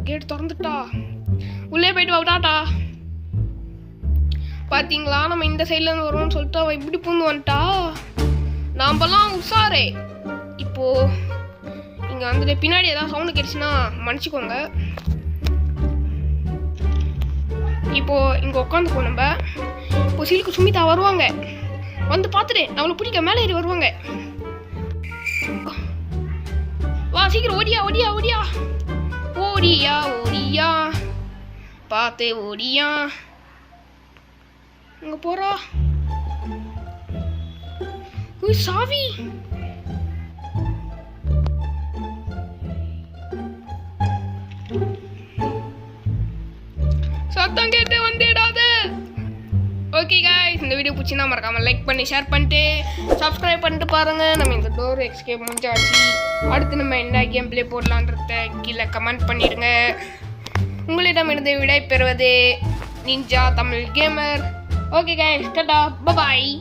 Gate திறந்துட்டா. உள்ளே போயிட்டு வாட்டாட்டா. பார்த்தீங்களா, நம்ம இந்த சைட்லேருந்து வருவோம்னு சொல்லிட்டு அவள் இப்படி பூந்து வந்துட்டா. நாம்பெல்லாம் உஷாரே. இப்போது இங்கே வந்துட்டு பின்னாடி ஏதாவது சவுண்டு கேட்டுச்சுன்னா மன்னிச்சிக்கோங்க. இப்போது இங்கே உட்காந்துப்போம் நம்ம. இப்போ சிலுக்கு சுமிதா வருவாங்க. வந்து பார்த்துட்டு நம்மளை பிடிக்க மேலே ஏறி வருவாங்க. வா சீக்கிரம் ஓடியா ஓடியா ஓடியா ஓடியா ஓடியா பார்த்து ஓடியா. இங்கே போகிறா. சாவி சத்தம் கேட்டு வந்துடாத. ஓகே गाइस, இந்த வீடியோ பிடிச்சிருந்தா மறக்காம லைக் பண்ணி ஷேர் பண்ணிட்டு சப்ஸ்கிரைப் பண்ணிட்டு பாருங்க. நம்ம இந்த டோர் எஸ்கேப் முடிஞ்சாச்சு. அடுத்து நம்ம என்ன கேம் ப்ளே போடலான்றத கீழே கமெண்ட் பண்ணிடுங்க. உங்களிடமிருந்து விடை பெறுவது ninja Tamil gamer. Okay guys, tata, bye பாய்.